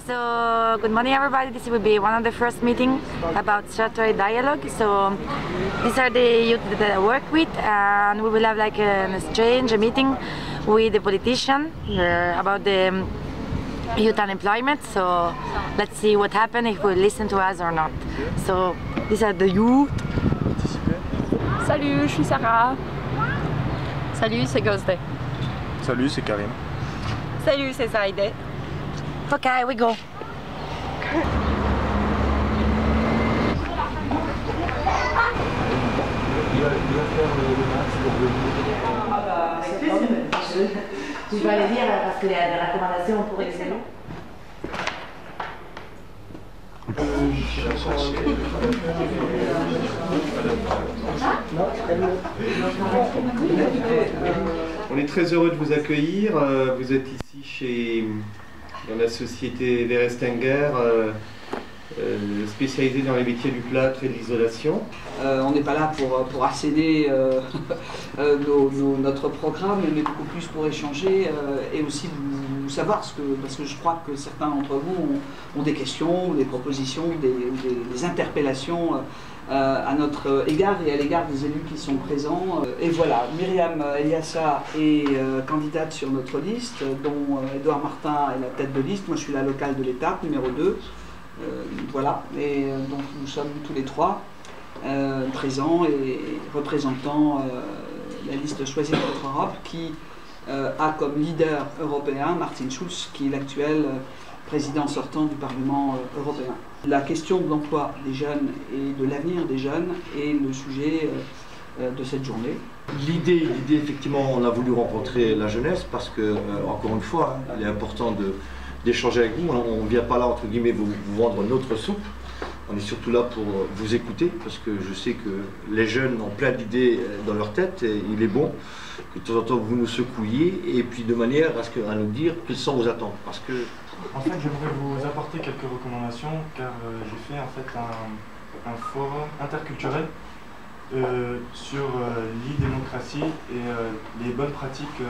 So, good morning everybody. This will be one of the first meetings about statutory dialogue. So, these are the youth that I work with, and we will have like an exchange, a meeting with the politician about the youth unemployment. So, let's see what happens if we listen to us or not. So, these are the youth. Salut, je suis Sarah. Salut, c'est Ghosday. Salut, c'est Karim. Salut, c'est Saïdé. Okay, we go. Tu vas les lire parce qu'il y a des recommandations pour Excel. On est très heureux de vous accueillir. Vous êtes ici dans la société Verestenger, spécialisée dans les métiers du plâtre et de l'isolation. On n'est pas là pour asséner notre programme, mais beaucoup plus pour échanger et aussi vous savoir parce que je crois que certains d'entre vous ont des questions, des propositions, des interpellations à notre égard et à l'égard des élus qui sont présents. Et voilà, Myriam Eliassa est candidate sur notre liste, dont Edouard Martin est la tête de liste. Moi je suis la locale de l'étape, numéro 2. Voilà, et donc nous sommes tous les trois présents et représentant la liste Choisir notre Europe qui a comme leader européen Martin Schulz, qui est l'actuel président sortant du Parlement européen. La question de l'emploi des jeunes et de l'avenir des jeunes est le sujet de cette journée. L'idée, effectivement, on a voulu rencontrer la jeunesse parce que, encore une fois, il est important d'échanger avec vous. On ne vient pas là, entre guillemets, vous vendre notre soupe. On est surtout là pour vous écouter parce que je sais que les jeunes ont plein d'idées dans leur tête et il est bon que de temps en temps vous nous secouiez et puis de manière à nous dire quelles sont vos attentes. Parce que... En fait, j'aimerais vous apporter quelques recommandations car j'ai fait en fait un forum interculturel sur l'e-démocratie et les bonnes pratiques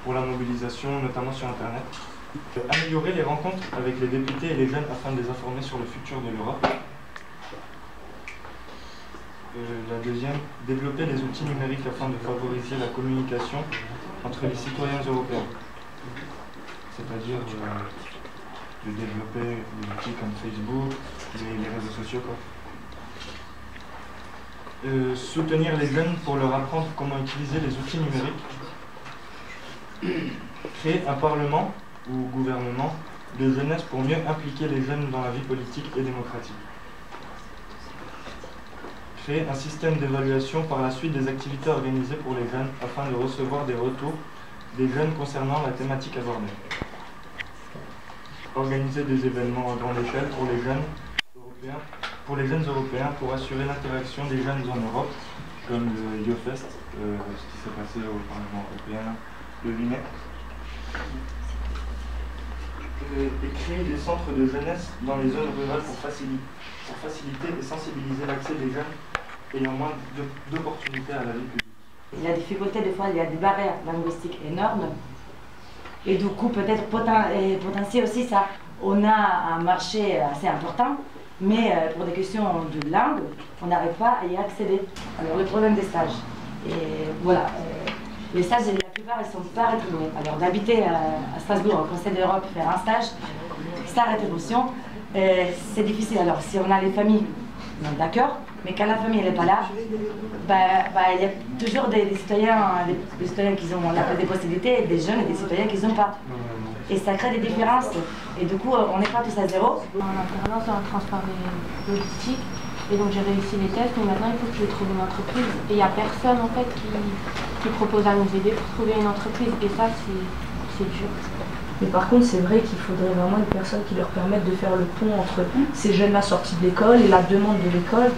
pour la mobilisation, notamment sur Internet. Améliorer les rencontres avec les députés et les jeunes afin de les informer sur le futur de l'Europe. La deuxième, développer les outils numériques afin de favoriser la communication entre les citoyens européens. C'est-à-dire de développer des outils comme Facebook, les réseaux sociaux. Soutenir les jeunes pour leur apprendre comment utiliser les outils numériques. Créer un parlement ou gouvernement de jeunesse pour mieux impliquer les jeunes dans la vie politique et démocratique. Créer un système d'évaluation par la suite des activités organisées pour les jeunes afin de recevoir des retours des jeunes concernant la thématique abordée. Organiser des événements à grande échelle pour les jeunes européens pour assurer l'interaction des jeunes en Europe, comme le YoFest, ce qui s'est passé au Parlement européen le 8 mai. Et créer des centres de jeunesse dans les zones rurales pour faciliter et sensibiliser l'accès des jeunes ayant moins d'opportunités à la vie publique. La difficulté, des fois, il y a des barrières linguistiques énormes. Et du coup, peut-être potentiel aussi ça. On a un marché assez important, mais pour des questions de langue, on n'arrive pas à y accéder. Alors, le problème des stages. Et voilà, les stages, la plupart, ils ne sont pas rétribués. Alors, d'habiter à Strasbourg, au Conseil de l'Europe, faire un stage sans rétribution, c'est difficile. Alors, si on a les familles, d'accord, mais quand la famille n'est pas là, il y a toujours des citoyens qui ont des possibilités, des jeunes et des citoyens qui n'ont pas. Et ça crée des différences. Et du coup, on n'est pas tous à zéro. En alternance dans le transport logistique, et donc j'ai réussi les tests, mais maintenant il faut que je trouve une entreprise. Et il n'y a personne en fait qui propose à nous aider pour trouver une entreprise. Et ça, c'est dur. Mais par contre, c'est vrai qu'il faudrait vraiment une personne qui leur permette de faire le pont entre ces jeunes-là sortis de l'école et la demande de l'école,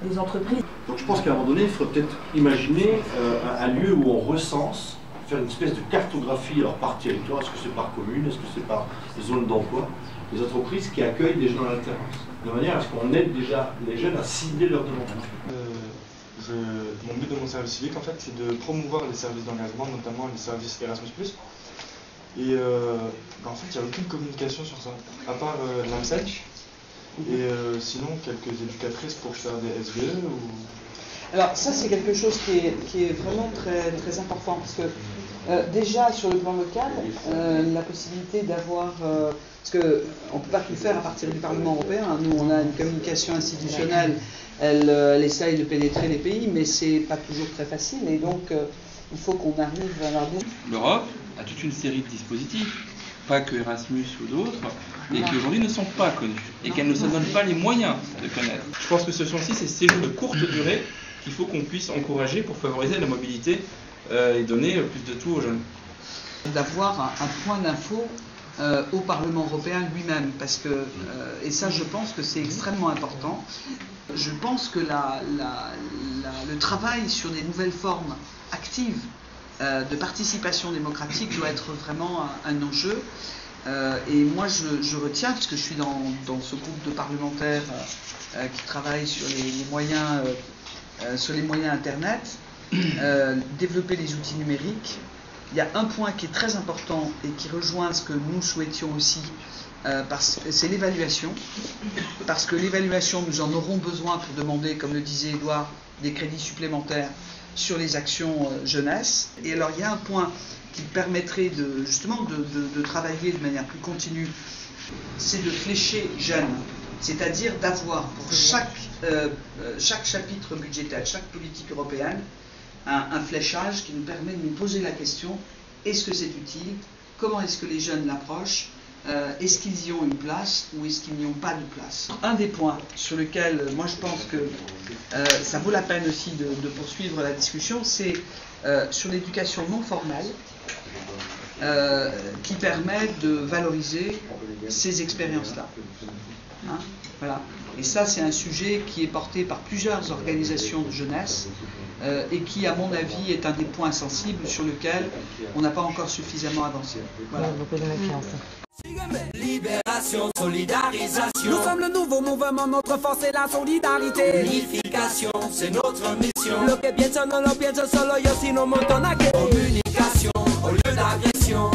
des entreprises. Donc je pense qu'à un moment donné, il faudrait peut-être imaginer un lieu où on recense, faire une espèce de cartographie alors par territoire, est-ce que c'est par commune, est-ce que c'est par zone d'emploi, des entreprises qui accueillent des jeunes en alternance, de manière à ce qu'on aide déjà les jeunes à cibler leurs demandes. Mon but de mon service civique, en fait, c'est de promouvoir les services d'engagement, notamment les services Erasmus+, Et en fait, il n'y a aucune communication sur ça, à part l'AMSEC. Et sinon, quelques éducatrices pour faire des SVE ou... Alors ça, c'est quelque chose qui est vraiment très, très important, parce que déjà sur le plan local, la possibilité d'avoir... parce qu'on ne peut pas tout faire à partir du Parlement européen. Nous, on a une communication institutionnelle, elle essaye de pénétrer les pays, mais c'est pas toujours très facile, et donc il faut qu'on arrive à la... L'Europe a toute une série de dispositifs, pas que Erasmus ou d'autres, et qui aujourd'hui ne sont pas connus, et qu'elle ne se donne pas les moyens de connaître. Je pense que ce sont aussi ces séjours de courte durée qu'il faut qu'on puisse encourager pour favoriser la mobilité et donner plus de tout aux jeunes. D'avoir un point d'info au Parlement européen lui-même, parce que, et ça je pense que c'est extrêmement important. Je pense que le travail sur des nouvelles formes actives de participation démocratique doit être vraiment un enjeu. Et moi je retiens, puisque je suis dans ce groupe de parlementaires qui travaillent sur les moyens Internet, développer les outils numériques. Il y a un point qui est très important et qui rejoint ce que nous souhaitions aussi, c'est l'évaluation. Parce que l'évaluation, nous en aurons besoin pour demander, comme le disait Édouard, des crédits supplémentaires sur les actions jeunesse. Et alors il y a un point qui permettrait justement de travailler de manière plus continue, c'est de flécher jeunes. C'est-à-dire d'avoir pour chaque chapitre budgétaire, chaque politique européenne, un fléchage qui nous permet de nous poser la question, est-ce que c'est utile? Comment est-ce que les jeunes l'approchent? Est-ce qu'ils y ont une place ou est-ce qu'ils n'y ont pas de place? Un des points sur lequel moi je pense que ça vaut la peine aussi de poursuivre la discussion, c'est sur l'éducation non formelle, qui permet de valoriser ces expériences-là. Hein, voilà. Et ça, c'est un sujet qui est porté par plusieurs organisations de jeunesse et qui, à mon avis, est un des points sensibles sur lequel on n'a pas encore suffisamment avancé. Voilà. Libération, solidarisation. Nous sommes le nouveau mouvement, notre force est la solidarité. Unification, c'est notre mission. Lo que pienso no lo pienso solo yo, sino montón a que. Communication, au lieu d'agression.